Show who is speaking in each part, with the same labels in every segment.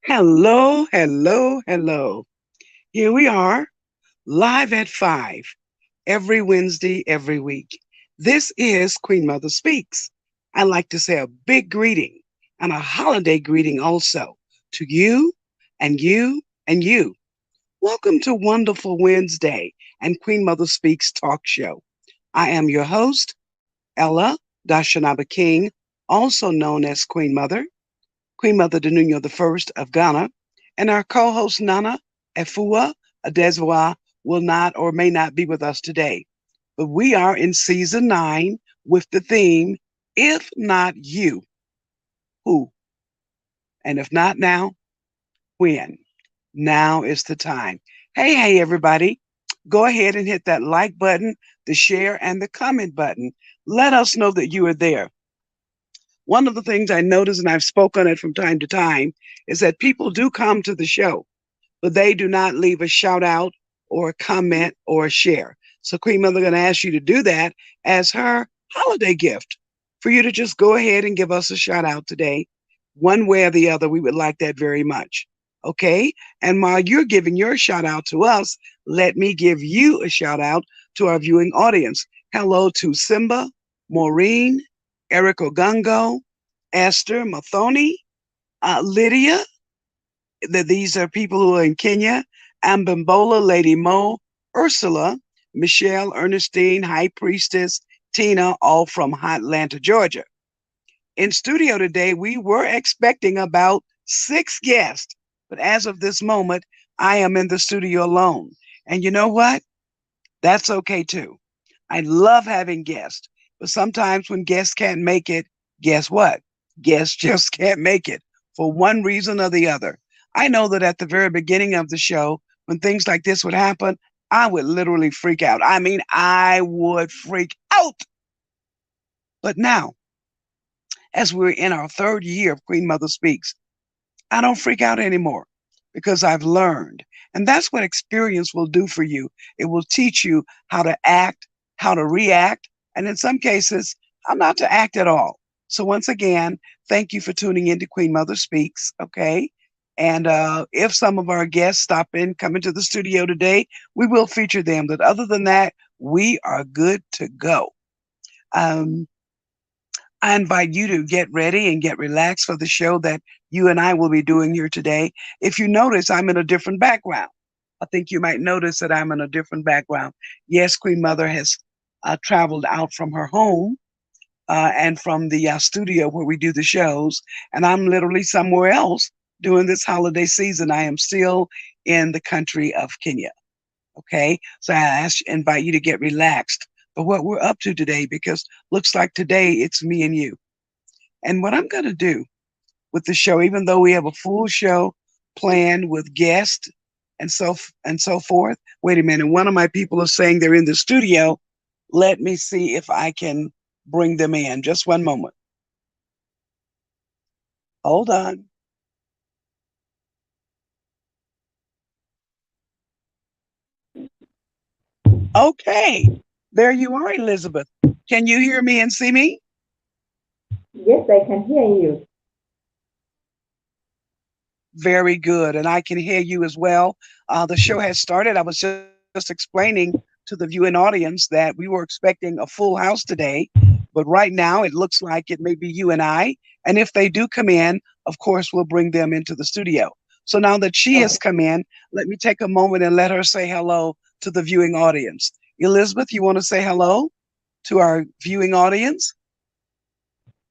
Speaker 1: Hello, hello, hello. Here we are, live at 5, every Wednesday, every week. This is Queen Mother Speaks. I'd like to say a big greeting and a holiday greeting also to you and you and you. Welcome to Wonderful Wednesday and Queen Mother Speaks talk show. I am your host, Ella Dashanaba King, also known as Queen Mother. Queen Mother Denuno the First of Ghana, and our co-host Nana Efua Adezwa will not or may not be with us today. But we are in season 9 with the theme, If Not You, Who? And if not now, when? Now is the time. Hey, everybody. Go ahead and hit that like button, the share, and the comment button. Let us know that you are there. One of the things I notice, and I've spoken it from time to time, is that people do come to the show, but they do not leave a shout out or a comment or a share. So Queen Mother going to ask you to do that as her holiday gift for you to just go ahead and give us a shout out today. One way or the other, we would like that very much. Okay. And while you're giving your shout out to us, let me give you a shout out to our viewing audience. Hello to Simba, Maureen, Eric Ogungo, Esther Mathoni, Lydia. These are people who are in Kenya. Ambimbola, Lady Mo, Ursula, Michelle, Ernestine, High Priestess, Tina, all from Atlanta, Georgia. In studio today, we were expecting about 6 guests, but as of this moment, I am in the studio alone. And you know what? That's okay too. I love having guests, but sometimes when guests can't make it, guess what? Guests just can't make it for one reason or the other. I know that at the very beginning of the show, when things like this would happen, I would literally freak out. I mean, I would freak out. But now, as we're in our 3rd year of Queen Mother Speaks, I don't freak out anymore because I've learned. And that's what experience will do for you. It will teach you how to act, how to react, and in some cases, how not to act at all. So once again, thank you for tuning in to Queen Mother Speaks, okay? And if some of our guests stop in, come into the studio today, we will feature them. But other than that, we are good to go. Um, I invite you to get ready and get relaxed for the show that you and I will be doing here today. If you notice, I'm in a different background. I think you might notice that I'm in a different background. Yes, Queen Mother has traveled out from her home and from the studio where we do the shows, and I'm literally somewhere else during this holiday season. I am still in the country of Kenya. Okay, so invite you to get relaxed for what we're up to today, because looks like today it's me and you. And what I'm going to do with the show, even though we have a full show planned with guests and so forth. Wait a minute, one of my people is saying they're in the studio. Let me see if I can bring them in. Just one moment. Hold on. Okay, there you are, Elizabeth. Can you hear me and see me?
Speaker 2: Yes, I can hear you.
Speaker 1: Very good. And I can hear you as well. The show has started. I was just explaining to the viewing audience that we were expecting a full house today, but right now it looks like it may be you and I. And if they do come in, of course, we'll bring them into the studio. So now that she has come in, let me take a moment and let her say hello to the viewing audience. Elizabeth, you want to say hello to our viewing audience?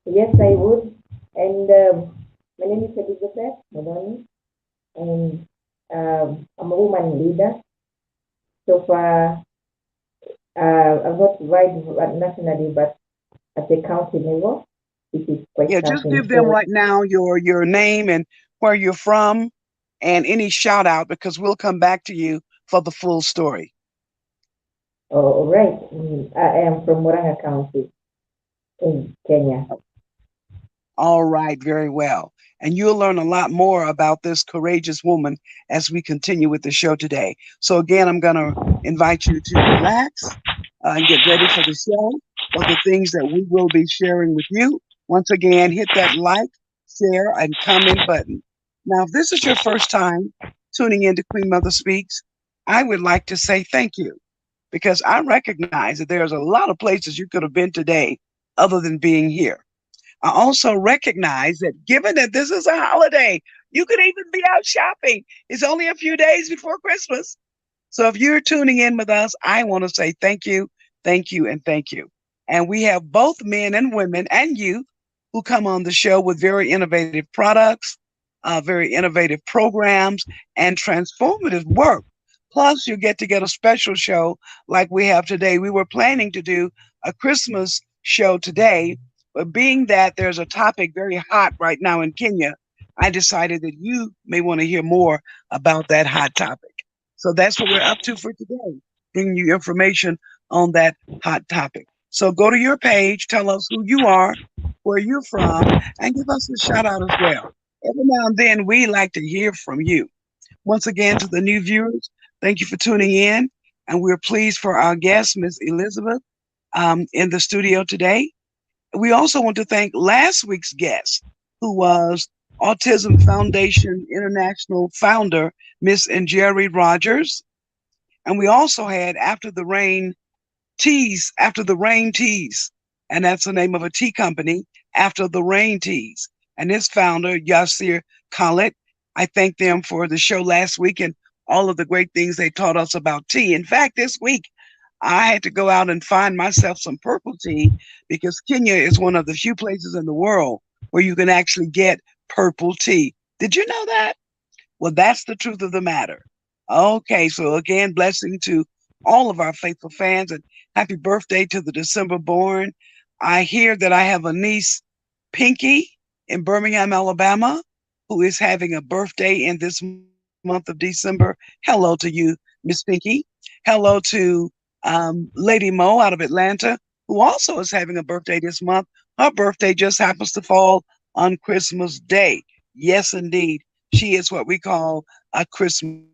Speaker 2: Yes, I would. And my name is Elizabeth Modoni, and I'm a woman leader. So far, I've not ride nationally, but at the county level, this is quite
Speaker 1: Yeah, just
Speaker 2: something.
Speaker 1: give them
Speaker 2: So,
Speaker 1: right now your name and where you're from and any shout out, because we'll come back to you for the full story.
Speaker 2: all right, I am from Murang'a County in Kenya.
Speaker 1: All right, very well. And you'll learn a lot more about this courageous woman as we continue with the show today. So, again, I'm going to invite you to relax and get ready for the show, for the things that we will be sharing with you. Once again, hit that like, share, and comment button. Now, if this is your first time tuning into Queen Mother Speaks, I would like to say thank you because I recognize that there's a lot of places you could have been today other than being here. I also recognize that given that this is a holiday, you could even be out shopping. It's only a few days before Christmas. So if you're tuning in with us, I want to say thank you, thank you, and thank you. And we have both men and women and youth who come on the show with very innovative products, very innovative programs, and transformative work. Plus, you get to get a special show like we have today. We were planning to do a Christmas show today, but being that there's a topic very hot right now in Kenya, I decided that you may want to hear more about that hot topic. So that's what we're up to for today, bringing you information on that hot topic. So go to your page, tell us who you are, where you're from, and give us a shout out as well. Every now and then, we like to hear from you. Once again, to the new viewers, thank you for tuning in. And we're pleased for our guest, Miss Elizabeth, in the studio today. We also want to thank last week's guest, who was Autism Foundation International founder, Miss Jerry Rogers. And we also had After the Rain Teas, and that's the name of a tea company, After the Rain Teas. And its founder, Yasir Khalid. I thank them for the show last week and all of the great things they taught us about tea. In fact, this week, I had to go out and find myself some purple tea because Kenya is one of the few places in the world where you can actually get purple tea. Did you know that? Well, that's the truth of the matter. Okay, so again, blessing to all of our faithful fans and happy birthday to the December born. I hear that I have a niece, Pinky, in Birmingham, Alabama, who is having a birthday in this month of December. Hello to you, Miss Pinky. Hello to Lady Mo out of Atlanta, who also is having a birthday this month. Her birthday just happens to fall on Christmas Day. Yes, indeed. She is what we call a Christmas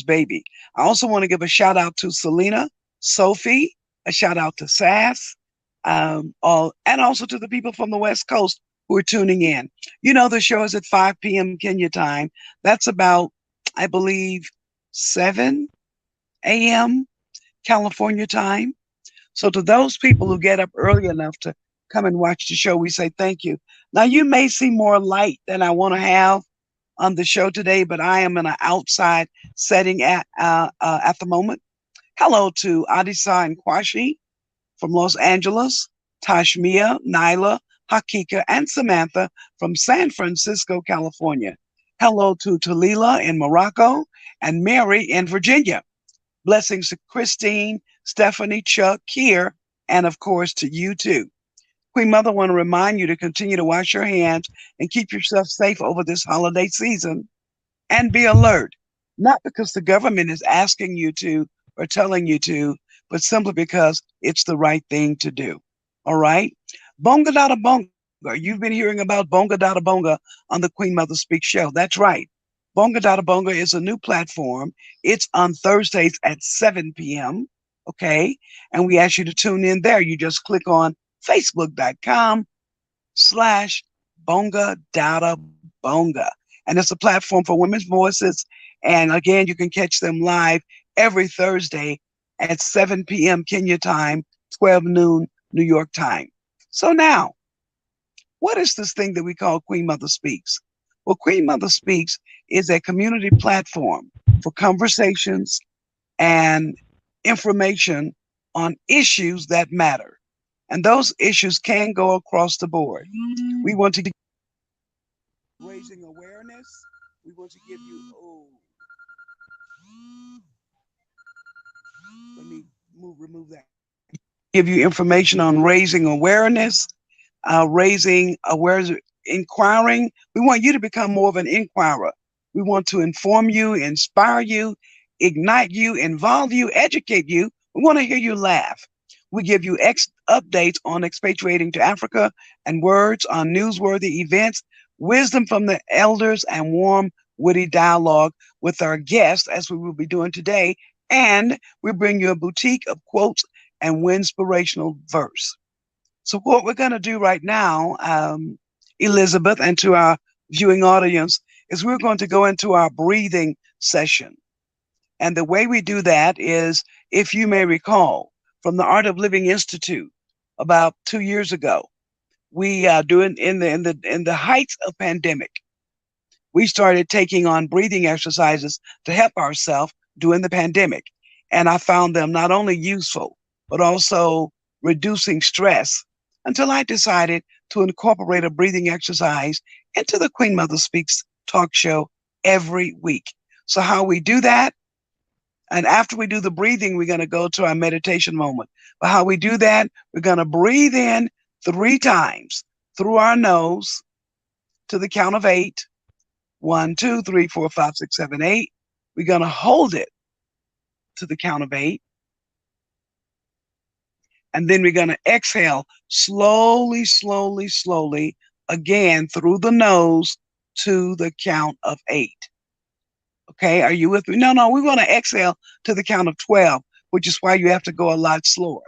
Speaker 1: baby. I also want to give a shout out to Selena, Sophie, a shout out to Sass, and also to the people from the West Coast who are tuning in. You know, the show is at 5 p.m. Kenya time. That's about, I believe, 7 a.m. California time. So to those people who get up early enough to come and watch the show, we say thank you. Now, you may see more light than I want to have on the show today, but I am in an outside setting at the moment. Hello to Adisa and Kwashi from Los Angeles, Tashmia, Nyla, Hakika, and Samantha from San Francisco, California. Hello to Talila in Morocco and Mary in Virginia. Blessings to Christine, Stephanie, Chuck, Kier, and of course to you too. Queen Mother want to remind you to continue to wash your hands and keep yourself safe over this holiday season and be alert, not because the government is asking you to or telling you to, but simply because it's the right thing to do. All right? Bonga Dada Bonga. You've been hearing about Bonga Dada Bonga on the Queen Mother Speak show. That's right. Bonga Dada Bonga is a new platform. It's on Thursdays at 7 p.m. Okay? And we ask you to tune in there. You just click on facebook.com/Bonga Dada Bonga. And it's a platform for women's voices. And again, you can catch them live every Thursday at 7 p.m. Kenya time, 12 noon New York time. So now, what is this thing that we call Queen Mother Speaks? Well, Queen Mother Speaks is a community platform for conversations and information on issues that matter. And those issues can go across the board. We want to raising awareness. We want to give you, let me remove that. Give you information on raising awareness, raising awareness, inquiring. We want you to become more of an inquirer. We want to inform you, inspire you, ignite you, involve you, educate you. We want to hear you laugh. We give you updates on expatriating to Africa and words on newsworthy events, wisdom from the elders, and warm, witty dialogue with our guests, as we will be doing today. And we bring you a boutique of quotes and inspirational verse. So what we're going to do right now, Elizabeth, and to our viewing audience, is we're going to go into our breathing session. And the way we do that is, if you may recall, from the Art of Living Institute about 2 years ago, we doing in the heights of pandemic, we started taking on breathing exercises to help ourselves during the pandemic. And I found them not only useful, but also reducing stress, until I decided to incorporate a breathing exercise into the Queen Mother Speaks talk show every week. So how we do that, and after we do the breathing, we're going to go to our meditation moment. But how we do that, we're going to breathe in 3 times through our nose to the count of 8. 1, 2, 3, 4, 5, 6, 7, 8. We're going to hold it to the count of 8. And then we're going to exhale slowly, slowly, slowly, again through the nose to the count of 8. Okay, are you with me? No, we're going to exhale to the count of 12, which is why you have to go a lot slower.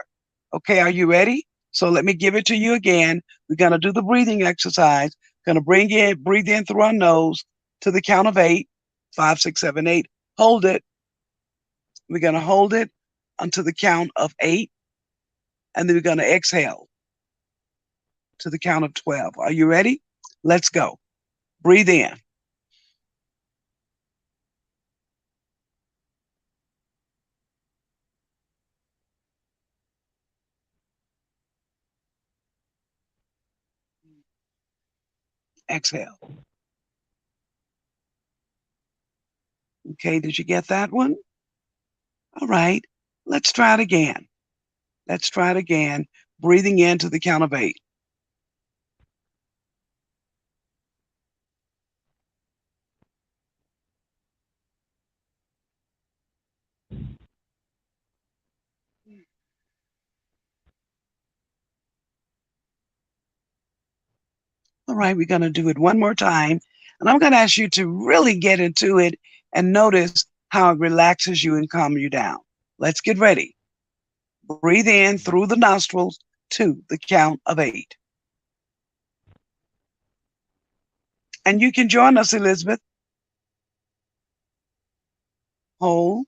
Speaker 1: Okay, are you ready? So let me give it to you again. We're going to do the breathing exercise. Going to breathe in through our nose to the count of 8, 5, 6, 7, 8. Hold it. We're going to hold it until the count of 8. And then we're going to exhale to the count of 12. Are you ready? Let's go. Breathe in. Exhale. Okay, did you get that one? All right, let's try it again. Let's try it again. Breathing in to the count of 8. All right, we're going to do it one more time. And I'm going to ask you to really get into it and notice how it relaxes you and calms you down. Let's get ready. Breathe in through the nostrils to the count of 8. And you can join us, Elizabeth. Hold.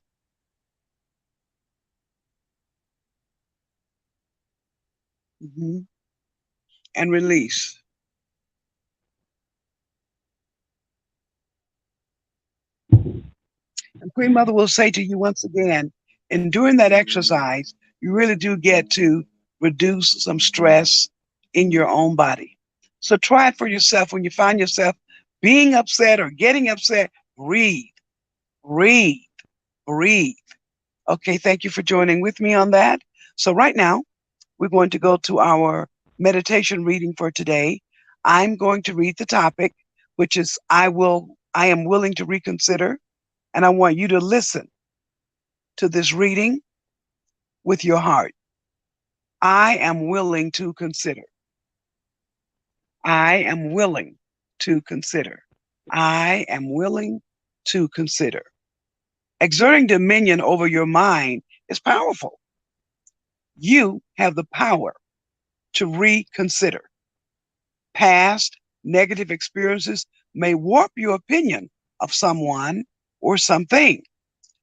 Speaker 1: And release. And Queen Mother will say to you once again, and during that exercise, you really do get to reduce some stress in your own body. So try it for yourself. When you find yourself being upset or getting upset, breathe, breathe, breathe. Okay, thank you for joining with me on that. So right now, we're going to go to our meditation reading for today. I'm going to read the topic, which is I am willing to reconsider. And I want you to listen to this reading with your heart. I am willing to consider. I am willing to consider. I am willing to consider. Exerting dominion over your mind is powerful. You have the power to reconsider. Past negative experiences may warp your opinion of someone or something.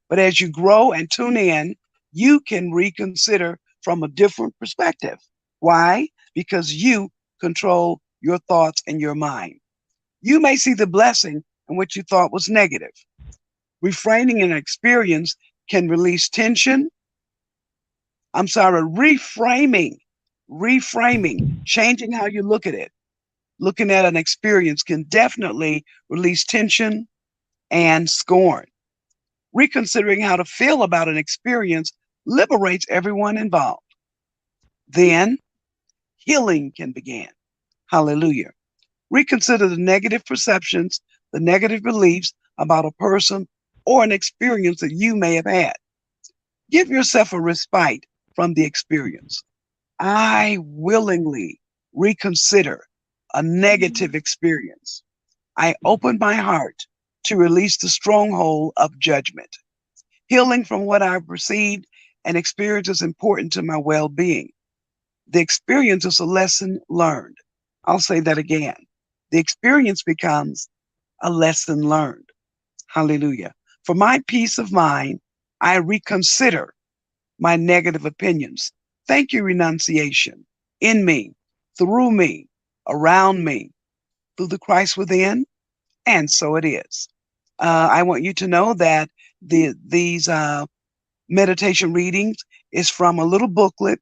Speaker 1: But as you grow and tune in, you can reconsider from a different perspective. Why? Because you control your thoughts and your mind. You may see the blessing in what you thought was negative. Reframing an experience can release tension. Reframing, changing how you look at it. Looking at an experience can definitely release tension and scorn. Reconsidering how to feel about an experience liberates everyone involved. Then healing can begin. Hallelujah. Reconsider the negative perceptions, the negative beliefs about a person or an experience that you may have had. Give yourself a respite from the experience. I willingly reconsider a negative experience. I open my heart to release the stronghold of judgment. Healing from what I've received and experience is important to my well-being. The experience is a lesson learned. I'll say that again. The experience becomes a lesson learned. Hallelujah. For my peace of mind, I reconsider my negative opinions. Thank you, renunciation, in me, through me, around me, through the Christ within, and so it is. I want you to know that these meditation readings is from a little booklet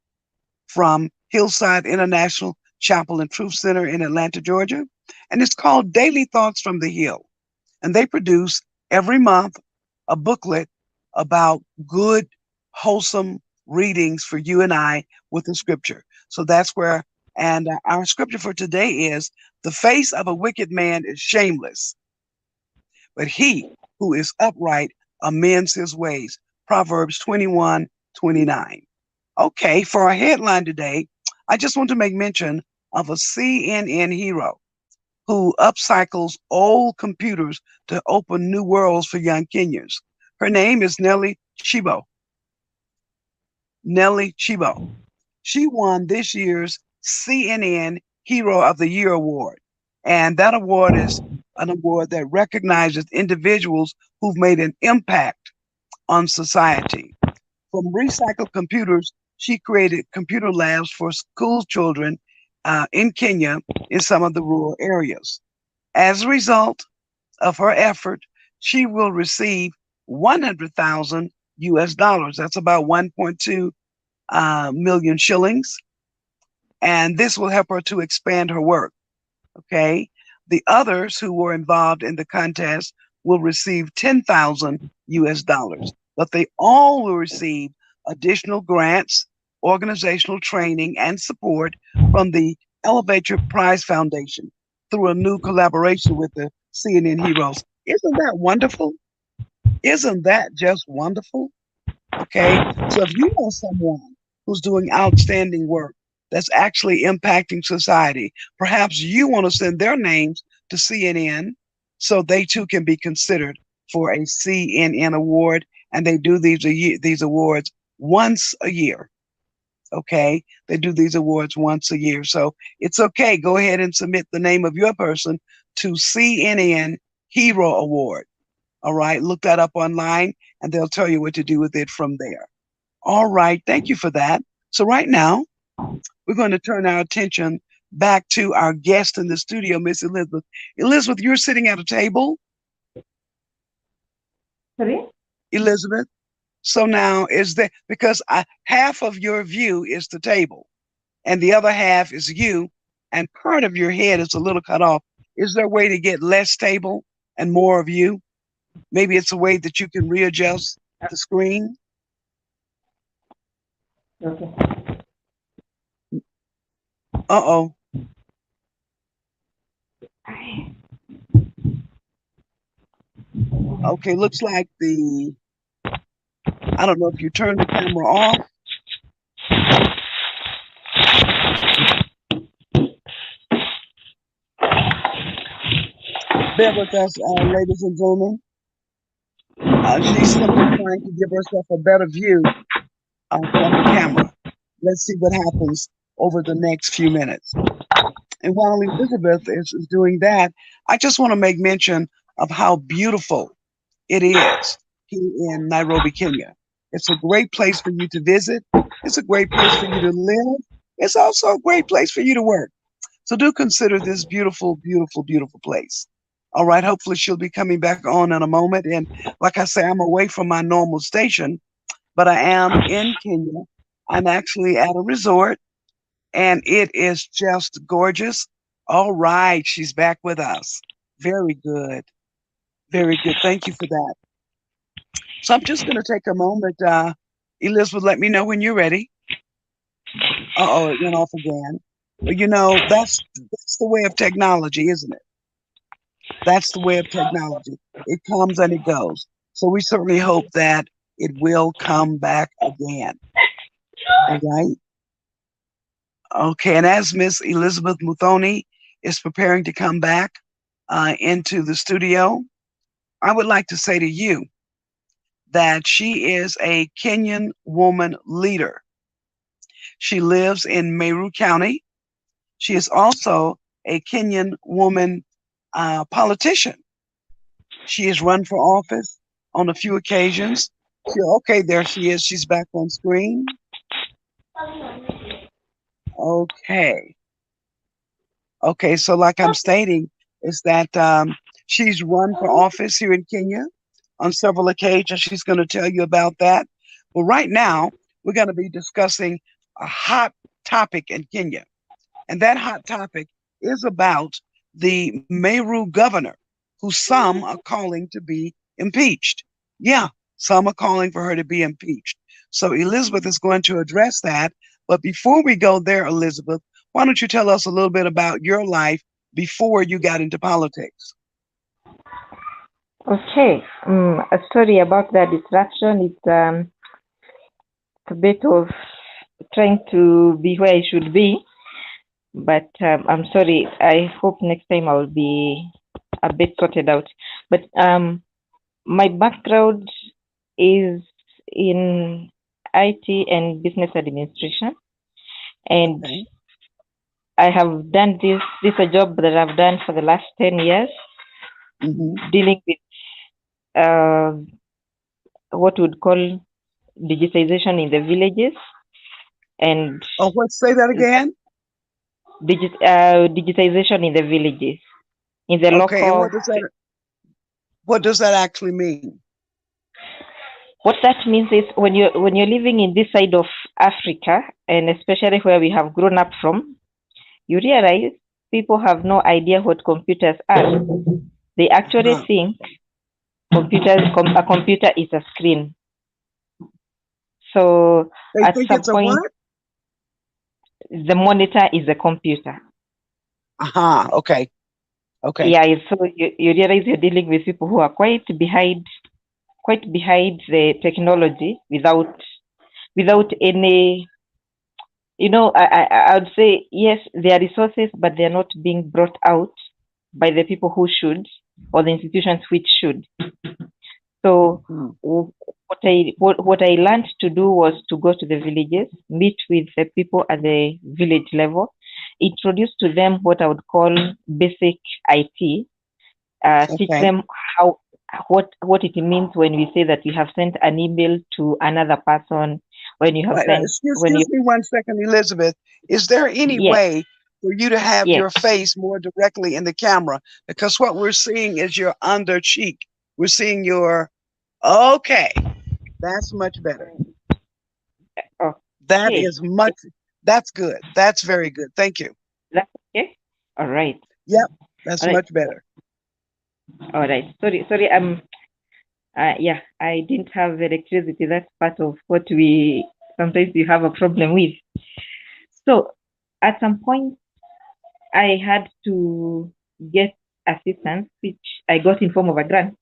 Speaker 1: from Hillside International Chapel and Truth Center in Atlanta, Georgia, and it's called Daily Thoughts from the Hill. And they produce every month a booklet about good, wholesome readings for you and I with the scripture. So that's where, and our scripture for today is, the face of a wicked man is shameless, but he who is upright amends his ways. Proverbs 21:29. Okay, for our headline today, I just want to make mention of a CNN hero who upcycles old computers to open new worlds for young Kenyans. Her name is Nellie Chibo. Nellie Chibo. She won this year's CNN Hero of the Year award. And that award is an award that recognizes individuals who've made an impact on society. From recycled computers, she created computer labs for school children in Kenya in some of the rural areas. As a result of her effort, she will receive 100,000 US dollars. That's about 1.2 million shillings. And this will help her to expand her work. Okay. The others who were involved in the contest will receive 10,000 US dollars, but they all will receive additional grants, organizational training, and support from the Elevate Your Prize Foundation through a new collaboration with the CNN Heroes. Isn't that wonderful? Isn't that just wonderful? Okay. So if you know someone who's doing outstanding work that's actually impacting society, perhaps you want to send their names to CNN so they too can be considered for a CNN award. And they do these awards once a year. Okay. They do these awards once a year. So it's okay. Go ahead and submit the name of your person to CNN Hero Award. All right. Look that up online and they'll tell you what to do with it from there. All right. Thank you for that. So right now, we're going to turn our attention back to our guest in the studio, Miss Elizabeth. Elizabeth, you're sitting at a table.
Speaker 2: Sorry?
Speaker 1: Elizabeth. So now is there, because half of your view is the table and the other half is you and part of your head is a little cut off. Is there a way to get less table and more of you? Maybe it's a way that you can readjust the screen.
Speaker 2: Okay.
Speaker 1: Uh-oh. Okay, looks like I don't know if you turned the camera off. Bear with us, ladies and gentlemen. She's simply trying to give herself a better view from the camera. Let's see what happens over the next few minutes. And while Elizabeth is doing that, I just want to make mention of how beautiful it is here in Nairobi, Kenya. It's a great place for you to visit. It's a great place for you to live. It's also a great place for you to work. So do consider this beautiful, beautiful, beautiful place. All right. Hopefully she'll be coming back on in a moment. And like I say, I'm away from my normal station, but I am in Kenya. I'm actually at a resort and it is just gorgeous. All right. She's back with us. Very good. Very good. Thank you for that. So I'm just going to take a moment. Elizabeth, let me know when you're ready. Uh-oh, it went off again. But you know, that's the way of technology, isn't it? That's the way of technology. It comes and it goes. So we certainly hope that it will come back again. All right. Okay, and as Miss Elizabeth Muthoni is preparing to come back into the studio, I would like to say to you that she is a Kenyan woman leader. She lives in Meru County. She is also a Kenyan woman politician. She has run for office on a few occasions. Okay, there she is. She's back on screen. Okay. Okay, so like I'm stating, is that she's run for office here in Kenya on several occasions. She's going to tell you about that. But right now, we're going to be discussing a hot topic in Kenya. And that hot topic is about the Meru governor, who some are calling to be impeached. Yeah, some are calling for her to be impeached. So Elizabeth is going to address that. But before we go there, Elizabeth, why don't you tell us a little bit about your life before you got into politics?
Speaker 2: Okay. Sorry about that distraction. It's a bit of trying to be where I should be, but I'm sorry. I hope next time I'll be a bit sorted out. But my background is in IT and business administration, and
Speaker 1: Okay.
Speaker 2: I have done this is a job that I've done for the last 10 years, dealing with what would call digitization in the villages. And
Speaker 1: say that again.
Speaker 2: Digitization in the villages, in the
Speaker 1: Okay, and
Speaker 2: local.
Speaker 1: what does that actually mean?
Speaker 2: What that means is when you're living in this side of Africa, and especially where we have grown up from, you realize people have no idea what computers are. They actually think a computer is a screen. So
Speaker 1: they think it's a what?
Speaker 2: The monitor is a computer.
Speaker 1: Okay. Okay.
Speaker 2: Yeah, so you realize you're dealing with people who are quite behind the technology without any, I would say, yes, there are resources, but they're not being brought out by the people who should, or the institutions which should. So what I learned to do was to go to the villages, meet with the people at the village level, introduce to them what I would call basic IT, teach them what it means when we say that you have sent an email to another person, when you have sent.
Speaker 1: Excuse me 1 second, Elizabeth. Is there any way for you to have your face more directly in the camera? Because what we're seeing is your under cheek. We're seeing your. Okay, that's much better. That is much. That's good. That's very good. Thank you.
Speaker 2: That's okay. All right.
Speaker 1: Yep, that's much better.
Speaker 2: All right. Sorry. I didn't have electricity. That's part of what we sometimes you have a problem with. So at some point, I had to get assistance, which I got in form of a grant.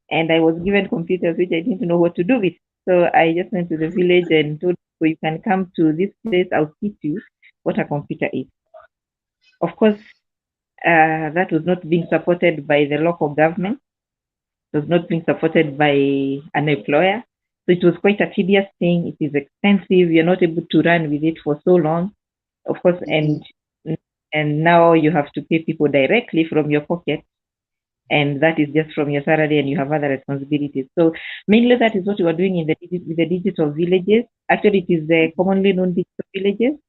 Speaker 2: And I was given computers, which I didn't know what to do with. So I just went to the village and told people, you can come to this place, I'll teach you what a computer is. Of course, that was not being supported by the local government. It was not being supported by an employer. So it was quite a tedious thing. It is expensive. You're not able to run with it for so long, of course. And now you have to pay people directly from your pocket. And that is just from your salary, and you have other responsibilities. So mainly that is what we are doing in the digital villages. Actually, it is the commonly known digital villages.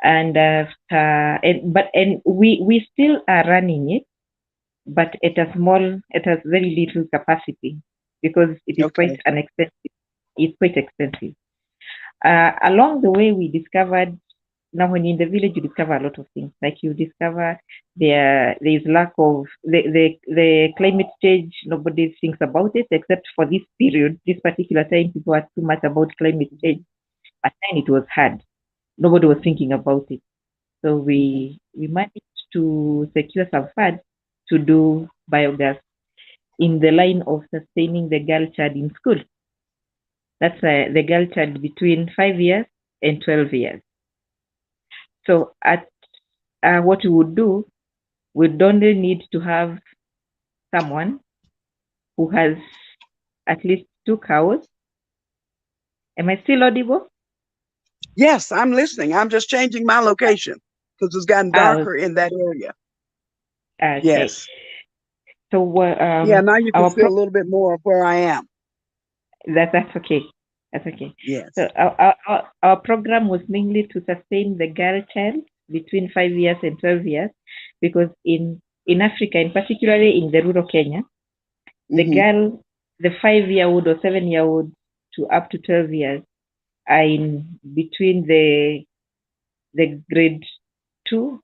Speaker 2: And we still are running it, but at a small, it has very little capacity because it is quite inexpensive. It's quite expensive. Along the way, we discovered. Now, when you're in the village, you discover a lot of things. Like you discover there is lack of the climate change. Nobody thinks about it except for this period, this particular time. People are too much about climate change. At then it was hard. Nobody was thinking about it. So we managed to secure some funds to do biogas in the line of sustaining the girl child in school. That's the girl child between 5 years and 12 years. So at what we would do, we'd only need to have someone who has at least 2 cows. Am I still audible?
Speaker 1: Yes, I'm listening. I'm just changing my location because it's gotten darker in that area.
Speaker 2: Okay.
Speaker 1: Yes.
Speaker 2: So
Speaker 1: Yeah, now you can
Speaker 2: our
Speaker 1: see a little bit more of where I am.
Speaker 2: that's okay. That's okay.
Speaker 1: Yes.
Speaker 2: So our program was mainly to sustain the girl child between 5 years and 12 years, because in Africa, and particularly in the rural Kenya, the girl, the 5-year-old or 7-year-old to up to 12 years are in between the grade 2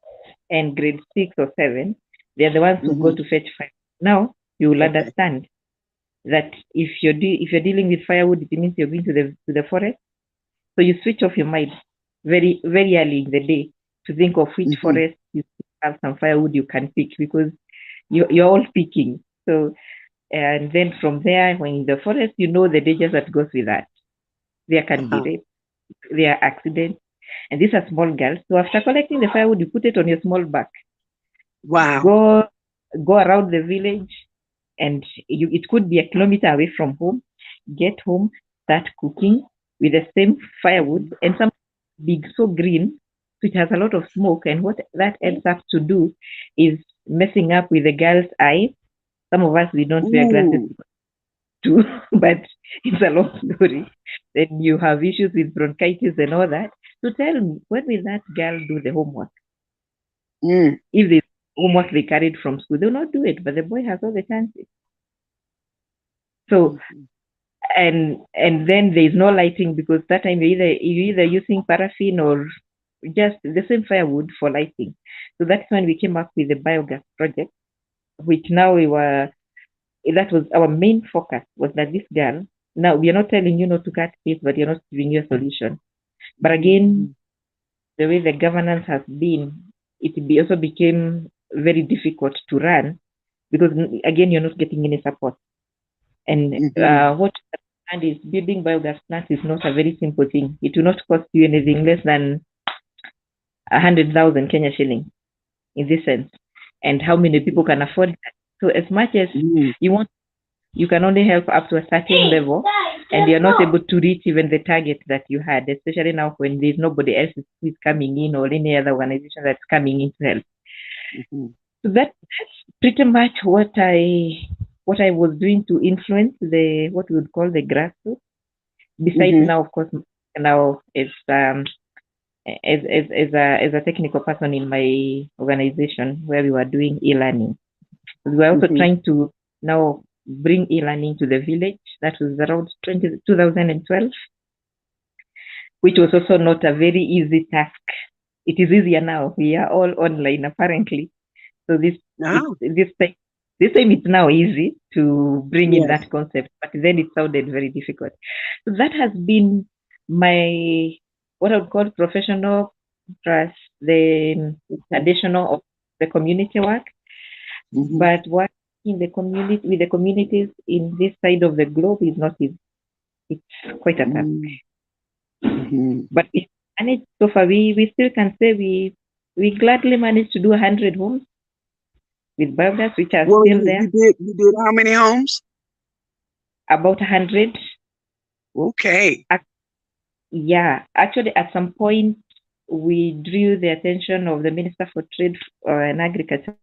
Speaker 2: and grade 6 or 7. They are the ones who go to fetch fire. Now you will understand that if you're dealing with firewood, it means you're going to the forest. So you switch off your mind very, very early in the day to think of which forest you have some firewood you can pick, because you're all picking. So, and then from there, when in the forest, you know the dangers that goes with that. There can be rape, there are accidents, and these are small girls. So after collecting the firewood, you put it on your small back.
Speaker 1: Wow.
Speaker 2: Go around the village, and it could be a kilometer away from home. Get home, start cooking with the same firewood, and some big, so green, so it has a lot of smoke. And what that ends up to do is messing up with the girl's eyes. Some of us, we don't wear glasses too, but it's a long story. Then you have issues with bronchitis and all that. So tell me, when will that girl do the homework? If the homework they carried from school, they'll not do it, but the boy has all the chances. So, and then there is no lighting, because that time you're either using paraffin or just the same firewood for lighting. So that's when we came up with the biogas project, which now that was our main focus, was that this girl, now we are not telling you not to cut trees, but you're not giving you a solution. But again, the way the governance has been, it also became very difficult to run, because again, you're not getting any support. And what you understand is building biogas plants is not a very simple thing. It will not cost you anything less than 100,000 Kenya shillings in this sense. And how many people can afford that? So as much as you can only help up to a certain level, and you're not able to reach even the target that you had, especially now when there's nobody else who is coming in, or any other organization that's coming in to help. So that's pretty much what I was doing to influence what we would call the grassroots. Besides now, of course, now as a technical person in my organization, where we were doing e-learning. We were also trying to now bring e-learning to the village. That was around 2012, which was also not a very easy task. It is easier now. We are all online, apparently. So this time it's now easy to bring in that concept, but then it sounded very difficult. So that has been my, what I would call professional plus the additional of the community work. But working in the community, with the communities in this side of the globe, is not easy. It's quite a task. But we managed so far. We still can say we gladly managed to do 100 homes with biogas, which are still there.
Speaker 1: You did how many homes?
Speaker 2: About 100.
Speaker 1: Okay.
Speaker 2: Yeah, actually, at some point, we drew the attention of the Minister for Trade and Agriculture.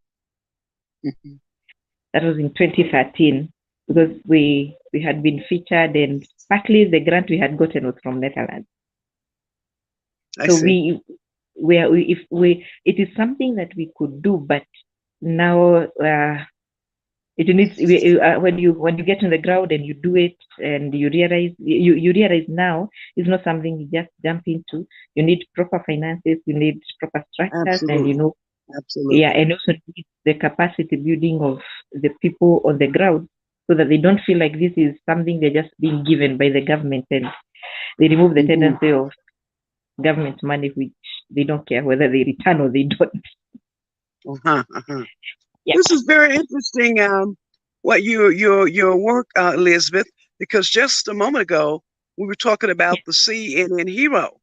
Speaker 2: That was in 2013, because we had been featured, and partly the grant we had gotten was from Netherlands. It is something that we could do, but now it needs, when you get on the ground and you do it, and you realize now it's not something you just jump into. You need proper finances, you need proper structures, and and also need the capacity building of the people on the ground, so that they don't feel like this is something they're just being given by the government, and they remove the tendency of government money, which they don't care whether they return or they don't.
Speaker 1: This is very interesting. What your work, Elizabeth, because just a moment ago we were talking about the CNN hero,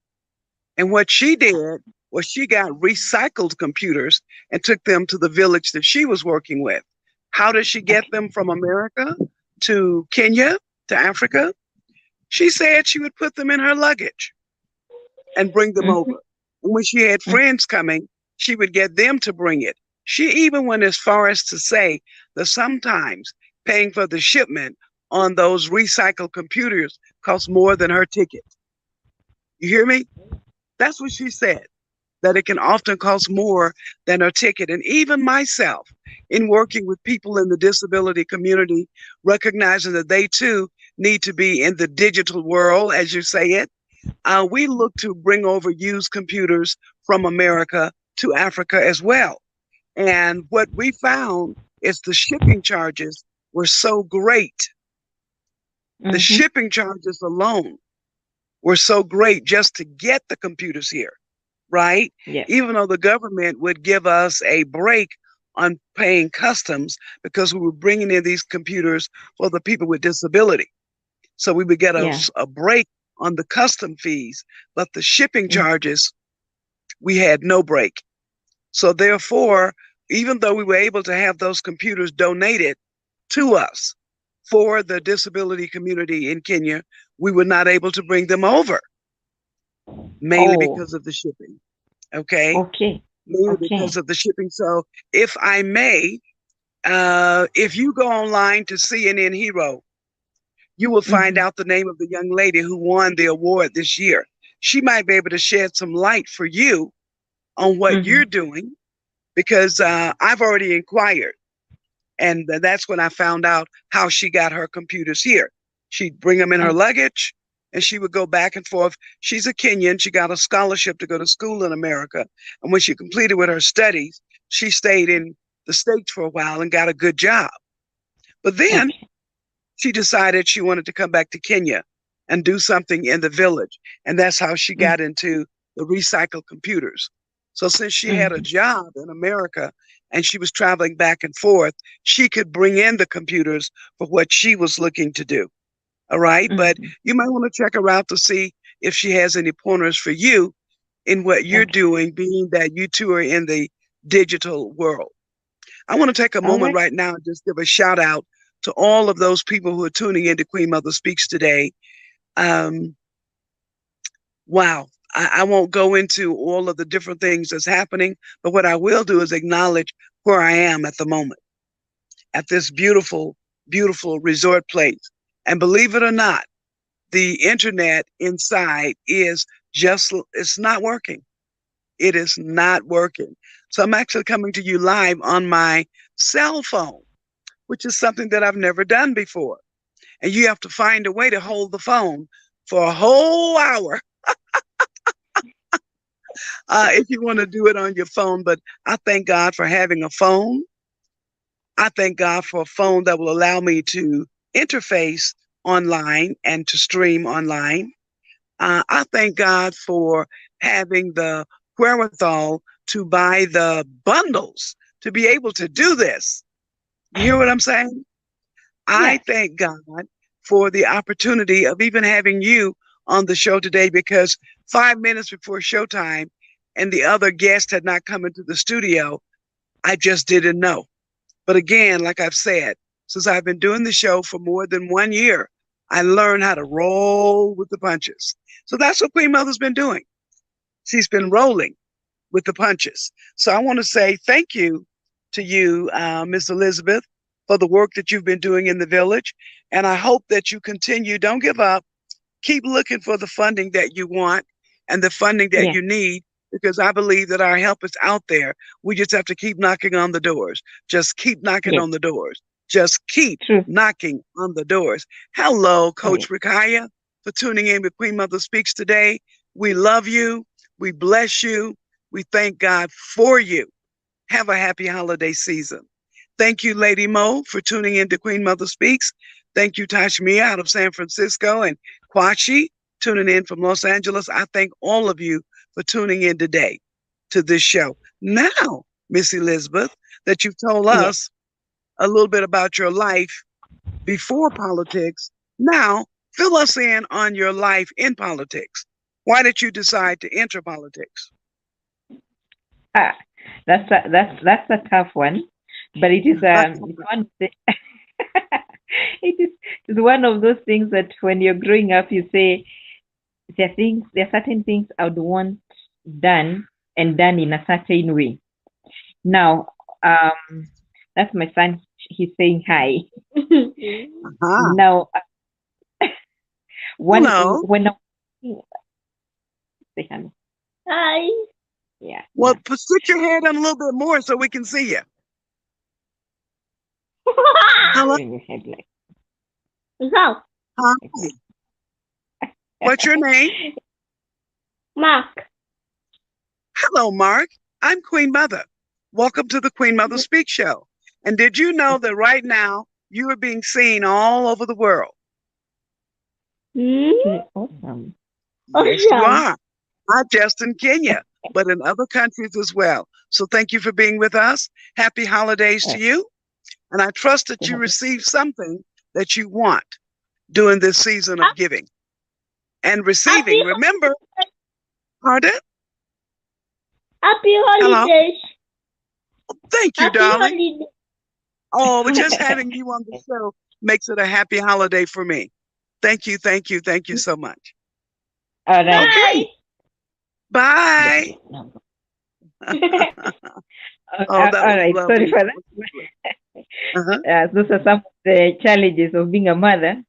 Speaker 1: and what she did was she got recycled computers and took them to the village that she was working with. How does she get them from America to Kenya to Africa? She said she would put them in her luggage and bring them over. And when she had friends coming, she would get them to bring it. She even went as far as to say that sometimes paying for the shipment on those recycled computers costs more than her ticket. You hear me? That's what she said, that it can often cost more than her ticket. And even myself, in working with people in the disability community, recognizing that they too need to be in the digital world, as you say it, we look to bring over used computers from America to Africa as well. And what we found is the shipping charges were so great. The shipping charges alone were so great just to get the computers here, right?
Speaker 3: Yes.
Speaker 1: Even though the government would give us a break on paying customs because we were bringing in these computers for the people with disability. So we would get a break on the custom fees, but the shipping charges, we had no break. So therefore, even though we were able to have those computers donated to us for the disability community in Kenya, we were not able to bring them over, mainly because of the shipping. Okay. Mainly because of the shipping. So if I may, if you go online to CNN Hero, you will find out the name of the young lady who won the award this year. She might be able to shed some light for you on what you're doing, because I've already inquired. And that's when I found out how she got her computers here. She'd bring them in her luggage and she would go back and forth. She's a Kenyan. She got a scholarship to go to school in America. And when she completed with her studies, she stayed in the States for a while and got a good job. But then she decided she wanted to come back to Kenya and do something in the village. And that's how she got into the recycled computers. So since she had a job in America and she was traveling back and forth, she could bring in the computers for what she was looking to do. All right. But you might want to check her out to see if she has any pointers for you in what you're doing, being that you two are in the digital world. I want to take a moment right now and just give a shout out to all of those people who are tuning into Queen Mother Speaks today. Wow. I won't go into all of the different things that's happening, but what I will do is acknowledge where I am at the moment, at this beautiful, beautiful resort place. And believe it or not, the internet inside is just, it's not working. It is not working. So I'm actually coming to you live on my cell phone, which is something that I've never done before. And you have to find a way to hold the phone for a whole hour if you want to do it on your phone. But I thank God for having a phone. I thank God for a phone that will allow me to interface online and to stream online. I thank God for having the wherewithal to buy the bundles to be able to do this. You hear what I'm saying? I thank God for the opportunity of even having you on the show today, because 5 minutes before showtime and the other guest had not come into the studio, I just didn't know. But again, like I've said, since I've been doing the show for more than 1 year, I learned how to roll with the punches. So that's what Queen Mother's been doing. She's been rolling with the punches. So I want to say thank you to you, Miss Elizabeth, for the work that you've been doing in the village. And I hope that you continue. Don't give up. Keep looking for the funding that you want and the funding that you need, because I believe that our help is out there. We just have to keep knocking on the doors. Just keep knocking on the doors. Just keep knocking on the doors. Hello, Coach Rikaya, for tuning in with Queen Mother Speaks today. We love you. We bless you. We thank God for you. Have a happy holiday season. Thank you, Lady Mo, for tuning in to Queen Mother Speaks. Thank you, Tashmia, out of San Francisco, and Kwachi, tuning in from Los Angeles. I thank all of you for tuning in today to this show. Now, Miss Elizabeth, that you've told us a little bit about your life before politics, now fill us in on your life in politics. Why did you decide to enter politics?
Speaker 3: That's a tough one, but it is it's one of those things that when you're growing up, you say there are certain things I would want done and done in a certain way. Now, that's my son. He's saying hi.
Speaker 1: Uh-huh.
Speaker 3: Now,
Speaker 1: Hello.
Speaker 3: when I, say hello.
Speaker 2: Hi.
Speaker 3: Yeah.
Speaker 1: Well, put your head on a little bit more so we can see you. Hello.
Speaker 3: Bring your head like.
Speaker 2: How?
Speaker 1: Hi. What's your name?
Speaker 2: Mark.
Speaker 1: Hello, Mark. I'm Queen Mother. Welcome to the Queen Mother Speak Show. And did you know that right now you are being seen all over the world?
Speaker 3: Awesome.
Speaker 1: Yes, you are. Not just in Kenya, but in other countries as well. So thank you for being with us. Happy holidays to you. And I trust that you receive something that you want during this season of giving and receiving. Remember, pardon?
Speaker 2: Happy holidays.
Speaker 1: Hello? Thank you,
Speaker 2: Happy
Speaker 1: darling.
Speaker 2: holidays.
Speaker 1: Oh, but just having you on the show makes it a happy holiday for me. Thank you, thank you, thank you so much.
Speaker 3: All right.
Speaker 1: Okay. Bye.
Speaker 3: All right. Sorry for that. Those are some of the challenges of being a mother.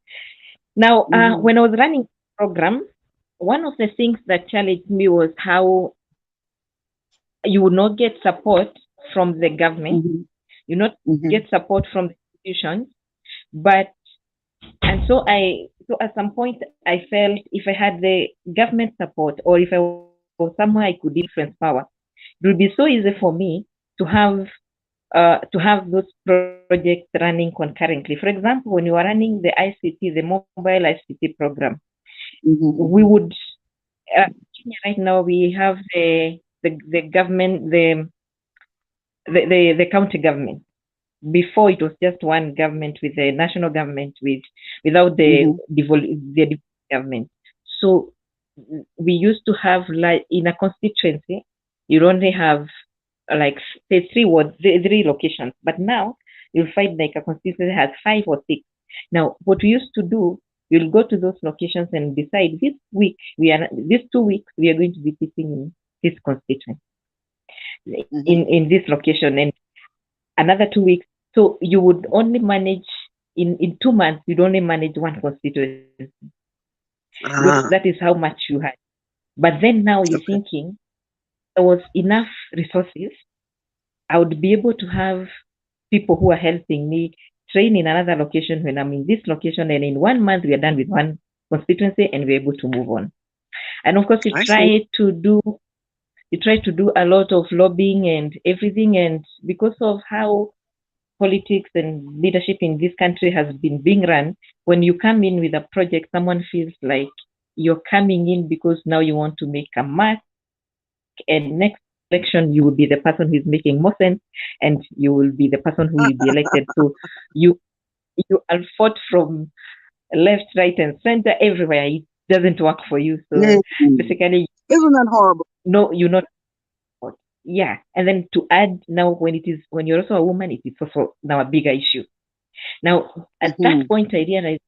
Speaker 3: Now, when I was running the program, one of the things that challenged me was how you would not get support from the government. You not get support from the institutions, so at some point I felt if I had the government support or if I was somewhere I could influence power, it would be so easy for me to have those projects running concurrently. For example, when you are running the ICT, the mobile ICT program, we would right now we have the government, the county government. Before it was just one government with the national government without the government. So we used to have, like, in a constituency, you only have like say three locations, but now you'll find like a constituency has 5 or 6. Now what we used to do, you'll go to those locations and decide these 2 weeks we are going to be sitting in this constituency, in this location, and another 2 weeks. So you would only manage in 2 months, you'd only manage one constituency. Because that is how much you had. But then now you're thinking there was enough resources. I would be able to have people who are helping me train in another location when I'm in this location, and in 1 month we are done with one constituency and we're able to move on. And of course you try to do a lot of lobbying and everything, and because of how politics and leadership in this country has been being run, when you come in with a project, someone feels like you're coming in because now you want to make a mark, and next election you will be the person who's making more sense and you will be the person who will be elected. So you are fought from left, right, and center, everywhere. It doesn't work for you. So basically,
Speaker 1: isn't that horrible?
Speaker 3: No, you're not. Yeah, and then to add now, when you're also a woman, it is also now a bigger issue. Now at that point, I realized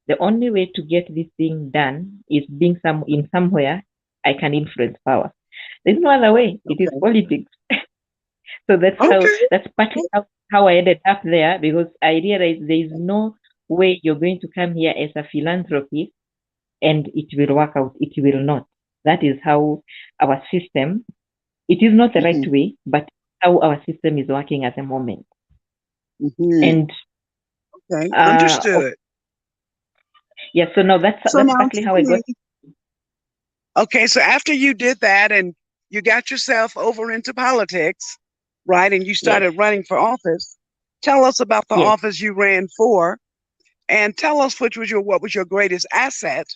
Speaker 3: the only way to get this thing done is being somewhere I can influence power. There's no other way. It is politics. So that's partly how I ended up there, because I realized there is no way you're going to come here as a philanthropist and it will work out. It will not. That is how our system. It is not the right way, but how our system is working at the moment. And
Speaker 1: understood.
Speaker 3: Yeah, so now that's exactly how I got.
Speaker 1: Okay, so after you did that and you got yourself over into politics, right, and you started running for office, tell us about the office you ran for, and tell us what was your greatest asset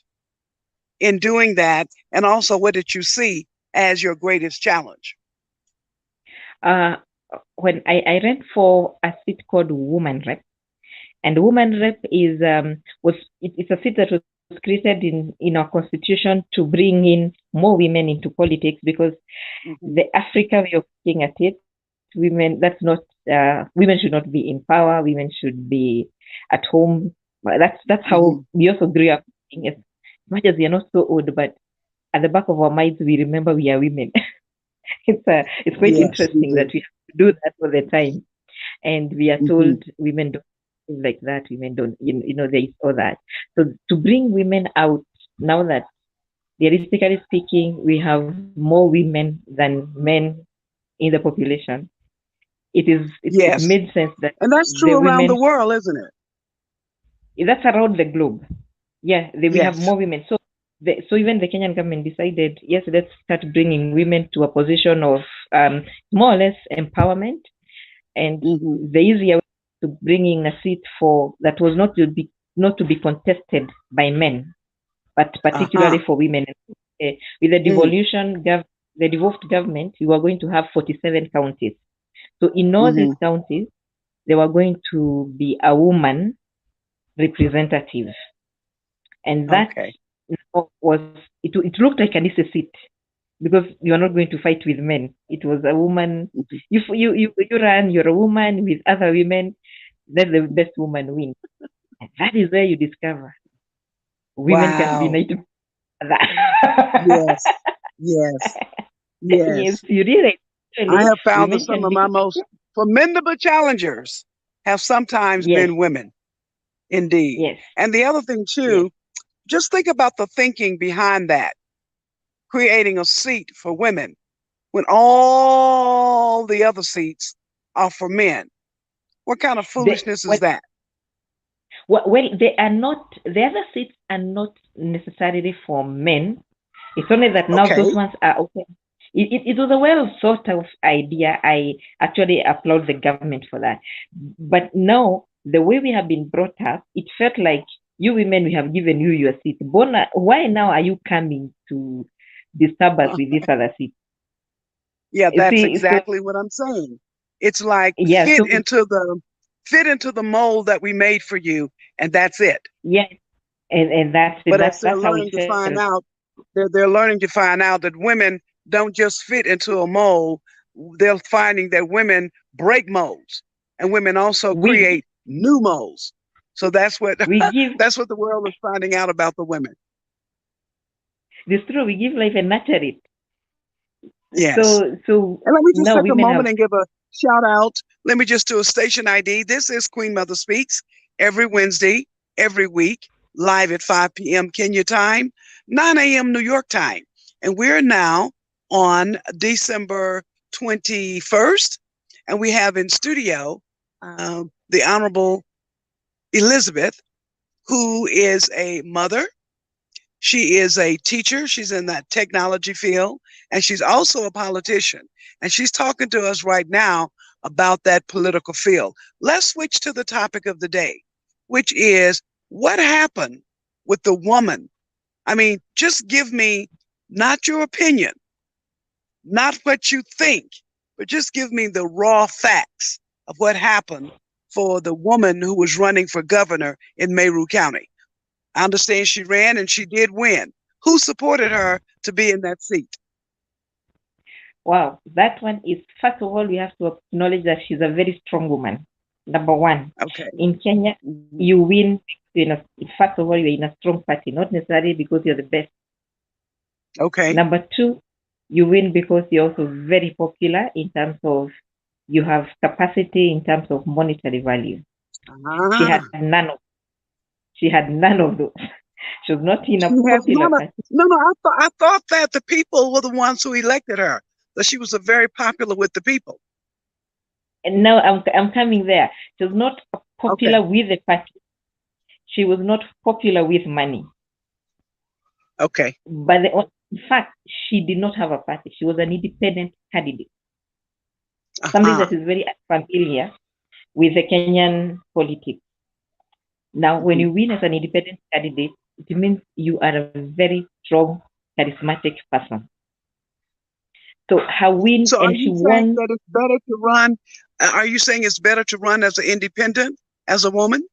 Speaker 1: in doing that, and also what did you see as your greatest challenge?
Speaker 3: When I ran for a seat called Woman Rep, and Woman Rep is it's a seat that was created in our constitution to bring in more women into politics, because the Africa we are looking at it, women should not be in power. Women should be at home. That's how we also grew up. As much as we are not so old, but at the back of our minds, we remember we are women. It's quite
Speaker 1: Yes,
Speaker 3: interesting
Speaker 1: we
Speaker 3: that we have to do that all the time, and we are
Speaker 1: do.
Speaker 3: told women don't live like that. Women don't, there is all that. So to bring women out now that realistically speaking, we have more women than men in the population. It
Speaker 1: Yes.
Speaker 3: made sense that
Speaker 1: And that's
Speaker 3: the
Speaker 1: true around the
Speaker 3: women,
Speaker 1: world, isn't it?
Speaker 3: that's around the globe. Yeah, we have
Speaker 1: Yes.
Speaker 3: more women. So even the Kenyan government decided, yes, let's start bringing women to a position of more or less empowerment, and the easier way to bringing a seat for that was not to be contested by men, but particularly for women. With the devolution, the devolved government, we were going to have 47 counties. So in all these counties, there were going to be a woman representative, and that was it looked like an easy seat because you are not going to fight with men. It was a woman. If you run, you're a woman with other women, then the best woman wins. And that is where you discover women can be native.
Speaker 1: Yes, yes, yes.
Speaker 3: Yes, you really.
Speaker 1: I have found that some of my most formidable challengers have sometimes been women. Indeed.
Speaker 3: Yes.
Speaker 1: And the other thing too, just think about the thinking behind that, creating a seat for women when all the other seats are for men. What kind of foolishness is that?
Speaker 3: Well, they are not, the other seats are not necessarily for men. It's only that now those ones are open. It was a well thought of idea. I actually applaud the government for that. But now, the way we have been brought up, it felt like you women, we have given you your seat. Bona, why now are you coming to disturb us with this other seat?
Speaker 1: Yeah, that's exactly what I'm saying. It's like fit into the mold that we made for you, and that's it.
Speaker 3: Yes, and that's it.
Speaker 1: But
Speaker 3: That's
Speaker 1: they're learning to find out, they're learning to find out that women don't just fit into a mold. They're finding that women break molds, and women also create new molds. So that's what that's what the world is finding out about the women.
Speaker 3: It's true. We give life and nurture it.
Speaker 1: Yes.
Speaker 3: So
Speaker 1: and let me just take a moment and give a shout out. Let me just do a station ID. This is Queen Mother Speaks every Wednesday, every week, live at 5 p.m. Kenya time, 9 a.m. New York time. And we're now on December 21st. And we have in studio the Honorable Elizabeth, who is a mother. She is a teacher. She's in that technology field, and she's also a politician. And she's talking to us right now about that political field. Let's switch to the topic of the day, which is what happened with the woman. I mean, just give me not your opinion, not what you think, but just give me the raw facts of what happened for the woman who was running for governor in Meru County. I understand she ran and she did win. Who supported her to be in that seat?
Speaker 3: Wow, that one is, first of all, we have to acknowledge that she's a very strong woman. Number one.
Speaker 1: Okay.
Speaker 3: In Kenya, you win, first of all, you're in a strong party, not necessarily because you're the best.
Speaker 1: Okay.
Speaker 3: Number two, you win because you're also very popular in terms of you have capacity in terms of monetary value. She had none of those. She was not in a popular party.
Speaker 1: No, I thought that the people were the ones who elected her, that she was very popular with the people.
Speaker 3: And now I'm coming there. She was not popular with the party. She was not popular with money.
Speaker 1: Okay.
Speaker 3: But in fact, she did not have a party. She was an independent candidate. Something that is very familiar with the Kenyan politics. Now, when you win as an independent candidate, it means you are a very strong, charismatic person. So her win, and she won.
Speaker 1: That it's better to run? Are you saying it's better to run as an independent, as a woman?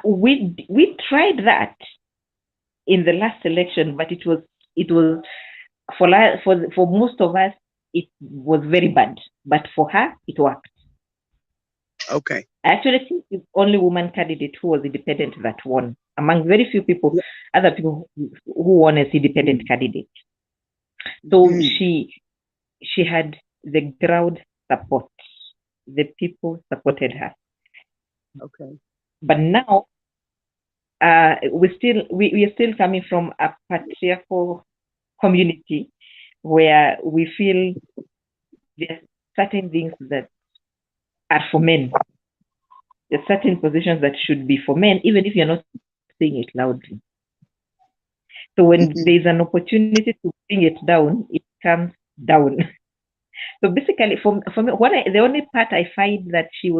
Speaker 3: We tried that in the last election, but it was for most of us it was very bad. But for her, it worked.
Speaker 1: Okay.
Speaker 3: I actually think it's only woman candidate who was independent that won, among very few people, other people who won as independent candidate. So she had the crowd support. The people supported her.
Speaker 1: Okay.
Speaker 3: But now we are still coming from a patriarchal community where we feel there are certain things that are for men. There are certain positions that should be for men, even if you're not saying it loudly. So when there's an opportunity to bring it down, it comes down. So basically, for me, the only part I find that she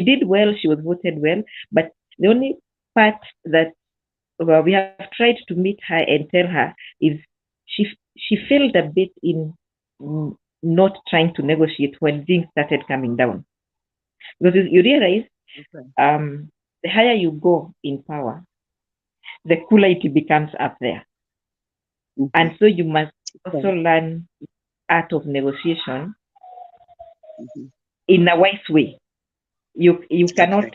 Speaker 3: did well, she was voted well, but the only part that we have tried to meet her and tell her is she failed a bit in not trying to negotiate when things started coming down. Because you realize the higher you go in power, the cooler it becomes up there. And so you must also learn art of negotiation in a wise way. You cannot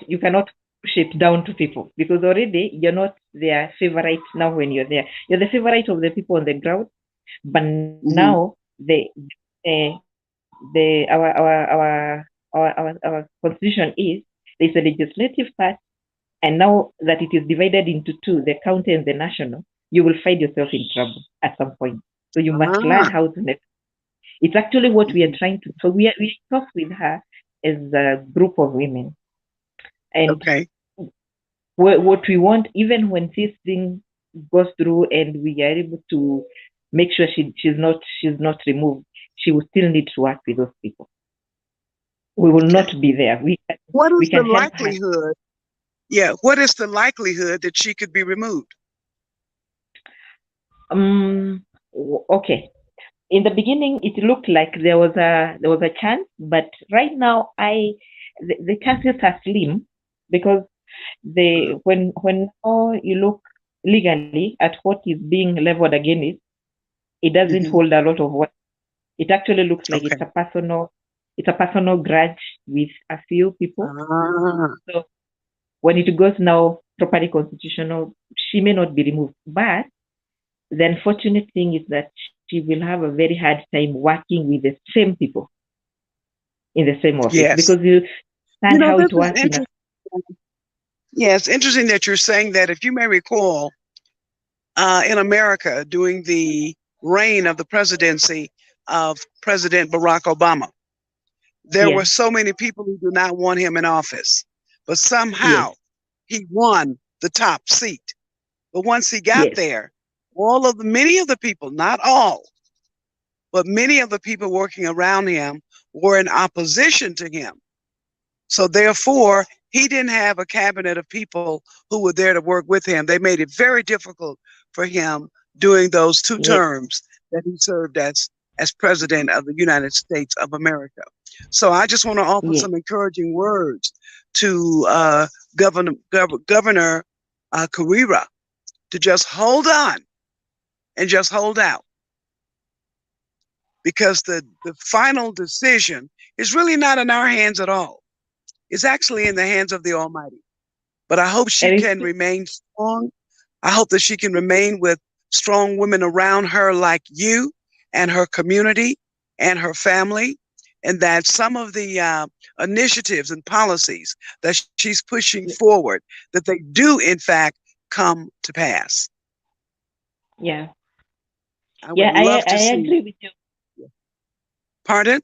Speaker 3: push it down to people, because already you're not their favorite now when you're there. You're the favorite of the people on the ground, but now our constitution is there's a legislative part, and now that it is divided into two, the county and the national, you will find yourself in trouble at some point. So you must learn how to negotiate. It's actually what we are trying to. So we talk with her as a group of women, and what we want, even when this thing goes through and we are able to make sure she's not removed, she will still need to work with those people. We will not be there.
Speaker 1: What is the likelihood? Yeah, what is the likelihood that she could be removed?
Speaker 3: Okay. In the beginning, it looked like there was a chance, but right now the chances are slim, because when you look legally at what is being leveled against it doesn't hold a lot of weight. It actually looks like it's a personal grudge with a few people. So when it goes now properly constitutional, she may not be removed. But the unfortunate thing is that she will have a very hard time working with the same people in the same office, because you understand how it works.
Speaker 1: It's interesting that you're saying that. If you may recall, in America, during the reign of the presidency of President Barack Obama, there were so many people who do not want him in office, but somehow he won the top seat. But once he got there, many of the people, not all, but many of the people working around him were in opposition to him. So therefore, he didn't have a cabinet of people who were there to work with him. They made it very difficult for him during those 2 terms that he served as president of the United States of America. So I just want to offer some encouraging words to Governor Kawira to just hold on and just hold out, because the final decision is really not in our hands at all. It's actually in the hands of the Almighty. But I hope she can remain strong. I hope that she can remain with strong women around her like you and her community and her family, and that some of the initiatives and policies that she's pushing forward, that they do in fact come to pass.
Speaker 3: I
Speaker 1: agree
Speaker 3: with you.
Speaker 1: Pardon?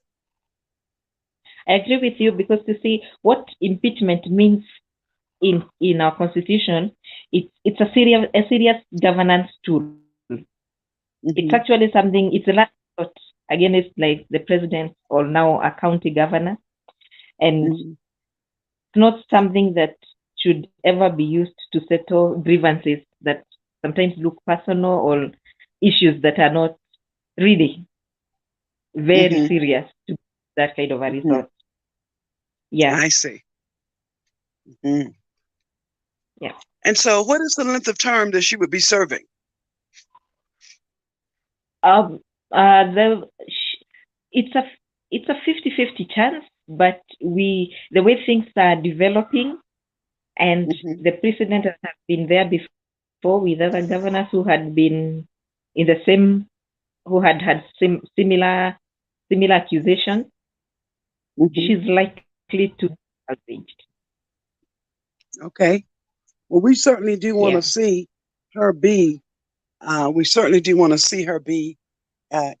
Speaker 3: I agree with you, because to see what impeachment means in our constitution, it's a serious governance tool. It's actually something, it's a lot against like the president or now a county governor, and it's not something that should ever be used to settle grievances that sometimes look personal or issues that are not really very serious to that kind of a result.
Speaker 1: I see. And so what is the length of term that she would be serving?
Speaker 3: It's a 50-50 chance, but the way things are developing, and the precedent has been there before with other governors who had been in the same who had similar accusations, she's likely to be outraged.
Speaker 1: Okay. Well, we certainly do want to see her be. We certainly do want to see her be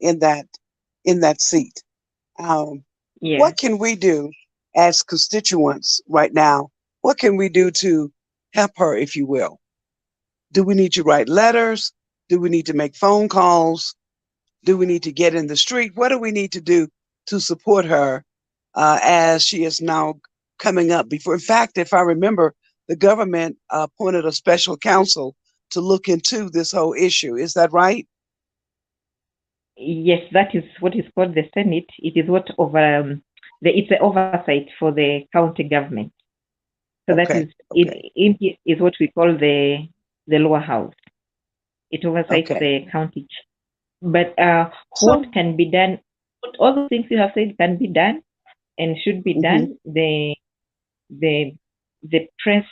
Speaker 1: in that seat. What can we do as constituents right now? What can we do to help her, if you will? Do we need to write letters? Do we need to make phone calls? Do we need to get in the street? What do we need to do to support her as she is now coming up before? In fact, if I remember, the government appointed a special counsel to look into this whole issue. Is that right?
Speaker 3: Yes, that is what is called the Senate. It is what it's the oversight for the county government. So that is it is what we call the lower house. It oversights the county. But what can be done? All the things you have said can be done and should be done. The press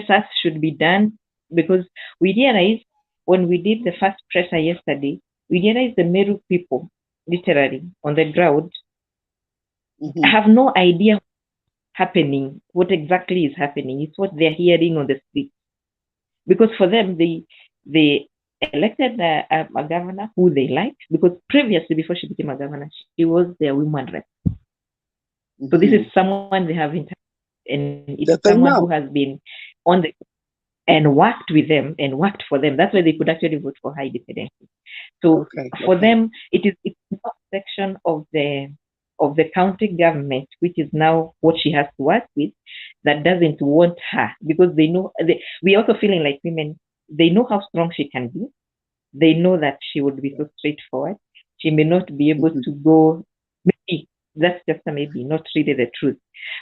Speaker 3: act should be done, because we realized when we did the first presser yesterday, we realized the Meru people, literally on the ground, have no idea what's happening, what exactly is happening. It's what they're hearing on the street. Because for them, they elected a governor who they liked, because previously, before she became a governor, she was their women rep. So this is someone they have interviewed, and it's someone who has been on the and worked with them and worked for them. That's why they could actually vote for her independently. So for them, it's not a section of the county government, which is now what she has to work with, that doesn't want her, because they know we also feeling like women. They know how strong she can be. They know that she would be so straightforward. She may not be able to go. Maybe that's just maybe not really the truth,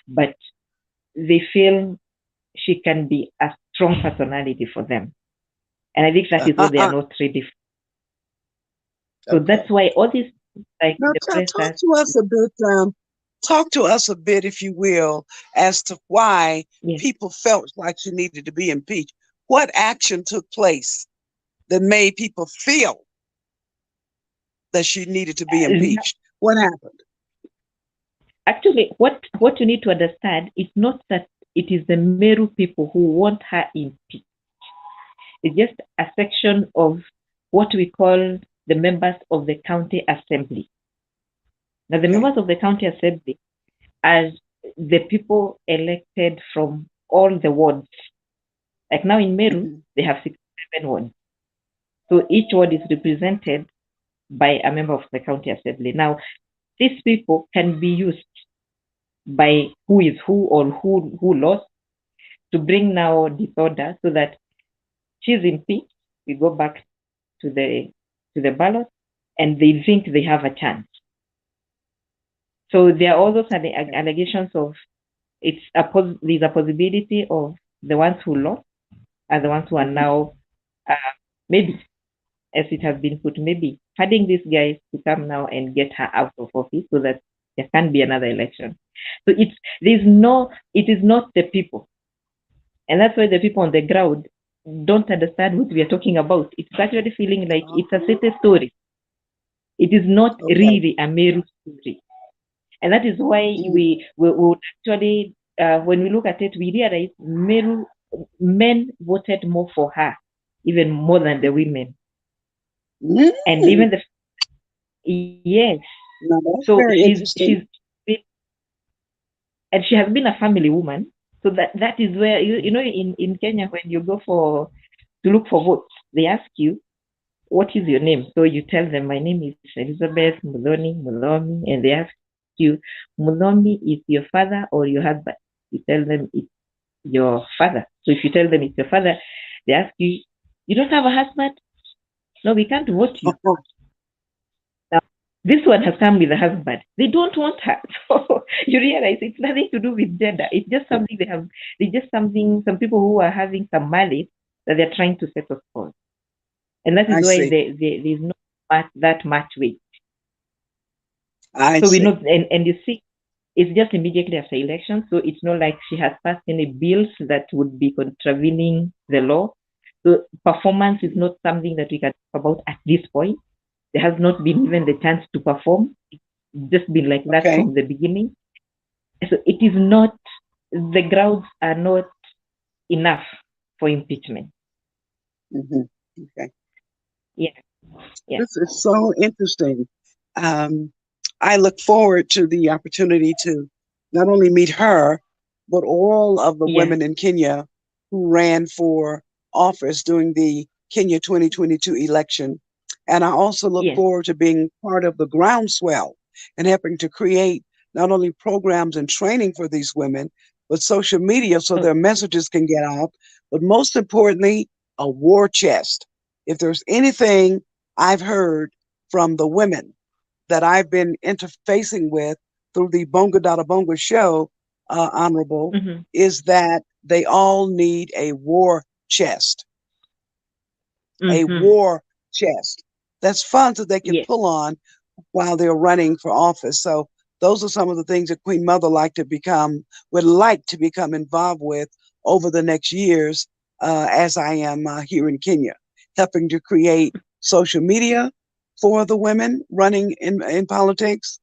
Speaker 3: but they feel she can be a strong personality for them. And I think that is what they are not ready for. So that's why all these, like,
Speaker 1: now, talk to us a bit. Talk to us a bit, if you will, as to why people felt like she needed to be impeached. What action took place that made people feel that she needed to be impeached? What happened?
Speaker 3: Actually, what you need to understand is not that it is the Meru people who want her impeached. It's just a section of what we call the members of the county assembly. Now, the members of the county assembly are the people elected from all the wards. Like now in Meru, they have 67 wards. So each ward is represented by a member of the county assembly. Now, these people can be used by who is who or who lost to bring now disorder, so that she's impeached. We go back to the ballot, and they think they have a chance. So there are all those allegations of there's a possibility of the ones who lost are the ones who are now maybe, as it has been put, maybe having these guys to come now and get her out of office so that there can be another election. So it is not the people. And that's why the people on the ground don't understand what we are talking about. It's actually feeling like it's a city story. It is not really a Meru story. And that is why we would actually, when we look at it, we realize Meru men voted more for her, even more than the women. And even so she's and she has been a family woman. So that is where, you know, in Kenya, when you go to look for votes, they ask you, what is your name? So you tell them, my name is Elizabeth Mulomi, and they ask you, Mulomi is your father or your husband? You tell them it's your father. So if you tell them it's your father, they ask you, you don't have a husband? No, we can't vote you. Now, this one has come with a husband. They don't want her. So you realize it's nothing to do with gender. It's just something some people who are having some malice that they're trying to settle for. And that is why there's not that much weight. We know, and you see, it's just immediately after election. So it's not like she has passed any bills that would be contravening the law. So performance is not something that we can talk about at this point. There has not been even the chance to perform. It's just been like that from the beginning. So it is not, the grounds are not enough for impeachment.
Speaker 1: Okay.
Speaker 3: Yeah.
Speaker 1: This is so interesting. I look forward to the opportunity to not only meet her, but all of the women in Kenya who ran for office during the Kenya 2022 election. And I also look forward to being part of the groundswell and helping to create not only programs and training for these women, but social media so their messages can get out. But most importantly, a war chest. If there's anything I've heard from the women that I've been interfacing with through the Bonga Dada Bonga show, Honorable, is that they all need a war chest. A war chest. That's fun so they can pull on while they're running for office. So those are some of the things that Queen Mother would like to become involved with over the next years as I am here in Kenya, helping to create social media for the women running in politics,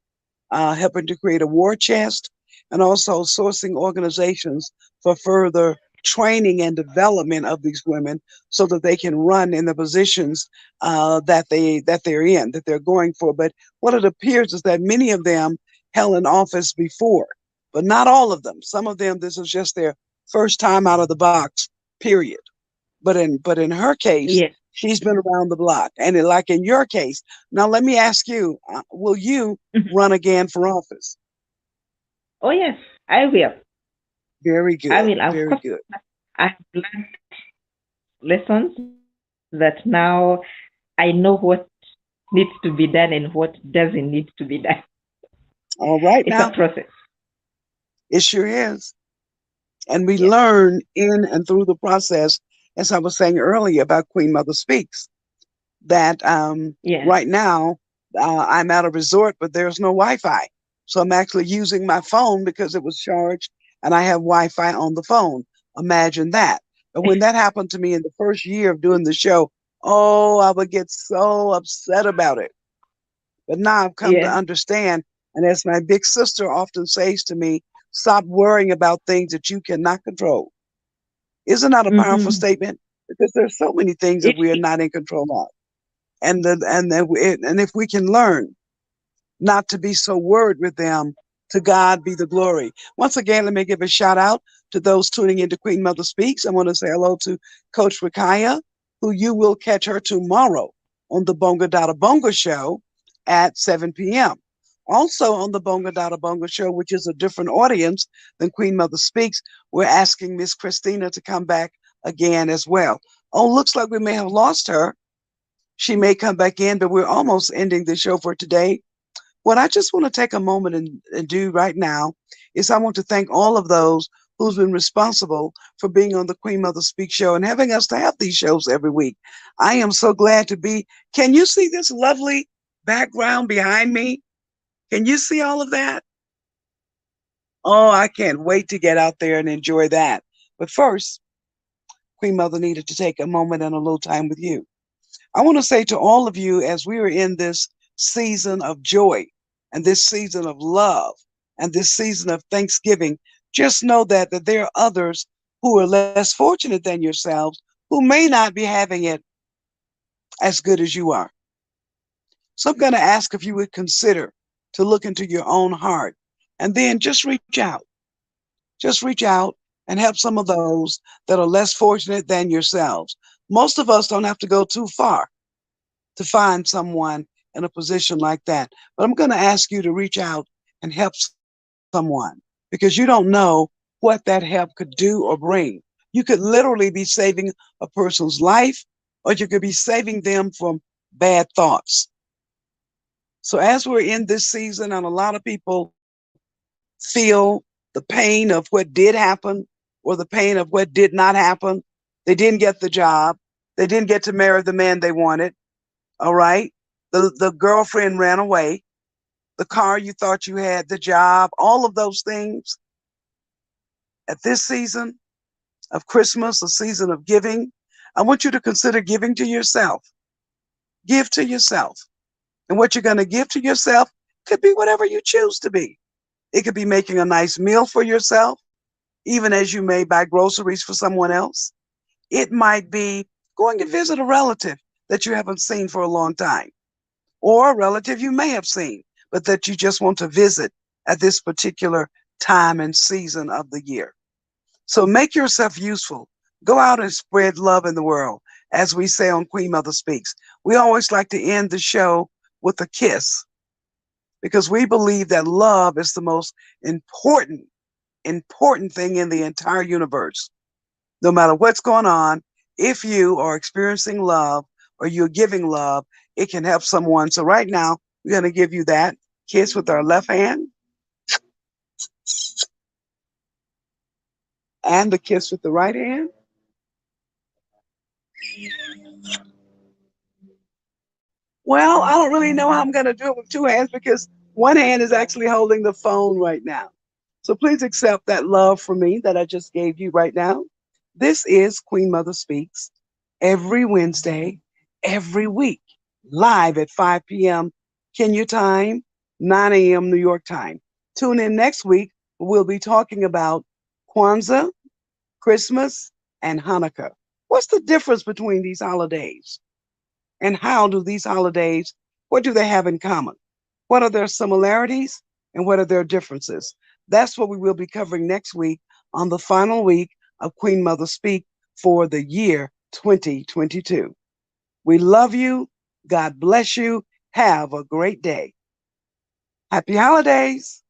Speaker 1: helping to create a war chest, and also sourcing organizations for further training and development of these women so that they can run in the positions that they're going for. But what it appears is that many of them held in office before, but not all of them. Some of them, this is just their first time out of the box, period. But in her case, she's been around the block. And like in your case, now let me ask you, will you run again for office?
Speaker 3: Oh, yes, I will.
Speaker 1: Very good.
Speaker 3: I will.
Speaker 1: Very good.
Speaker 3: I've learned lessons that now I know what needs to be done and what doesn't need to be done.
Speaker 1: All right.
Speaker 3: It's a process.
Speaker 1: It sure is. And we learn in and through the process, as I was saying earlier about Queen Mother Speaks, that right now I'm at a resort, but there's no Wi-Fi. So I'm actually using my phone because it was charged and I have Wi-Fi on the phone. Imagine that. But when that happened to me in the first year of doing the show, I would get so upset about it. But now I've come to understand, and as my big sister often says to me, stop worrying about things that you cannot control. Isn't that a powerful statement? Because there's so many things that we are not in control of. And if we can learn not to be so worried with them, to God be the glory. Once again, let me give a shout out to those tuning into Queen Mother Speaks. I want to say hello to Coach Rakaya, who you will catch her tomorrow on the Bonga Dada Bonga show at 7 p.m. Also on the Bonga Dada Bonga show, which is a different audience than Queen Mother Speaks, we're asking Miss Christina to come back again as well. Oh, looks like we may have lost her. She may come back in, but we're almost ending the show for today. What I just want to take a moment and do right now is I want to thank all of those who's been responsible for being on the Queen Mother Speak show and having us to have these shows every week. I am so glad to be. Can you see this lovely background behind me? Can you see all of that? Oh, I can't wait to get out there and enjoy that. But first, Queen Mother needed to take a moment and a little time with you. I want to say to all of you, as we are in this season of joy and this season of love and this season of Thanksgiving, just know that there are others who are less fortunate than yourselves who may not be having it as good as you are. So I'm going to ask if you would consider to look into your own heart and then just reach out. Just reach out and help some of those that are less fortunate than yourselves. Most of us don't have to go too far to find someone in a position like that. But I'm going to ask you to reach out and help someone because you don't know what that help could do or bring. You could literally be saving a person's life, or you could be saving them from bad thoughts. So as we're in this season, and a lot of people feel the pain of what did happen or the pain of what did not happen. They didn't get the job. They didn't get to marry the man they wanted. All right. The girlfriend ran away. The car you thought you had, the job, all of those things. At this season of Christmas, a season of giving, I want you to consider giving to yourself. Give to yourself. And what you're going to give to yourself could be whatever you choose to be. It could be making a nice meal for yourself, even as you may buy groceries for someone else. It might be going to visit a relative that you haven't seen for a long time, or a relative you may have seen, but that you just want to visit at this particular time and season of the year. So make yourself useful. Go out and spread love in the world. As we say on Queen Mother Speaks, we always like to end the show with a kiss, because we believe that love is the most important thing in the entire universe. No matter what's going on, if you are experiencing love or you're giving love, it can help someone. So right now, we're going to give you that kiss with our left hand and the kiss with the right hand. Well, I don't really know how I'm going to do it with two hands, because one hand is actually holding the phone right now. So please accept that love from me that I just gave you right now. This is Queen Mother Speaks, every Wednesday, every week, live at 5 p.m. Kenya time, 9 a.m. New York time. Tune in next week. We'll be talking about Kwanzaa, Christmas, and Hanukkah. What's the difference between these holidays? And how do these holidays, what do they have in common? What are their similarities and what are their differences? That's what we will be covering next week on the final week of Queen Mother Speak for the year 2022. We love you. God bless you. Have a great day. Happy holidays.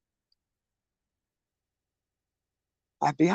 Speaker 1: Happy holidays.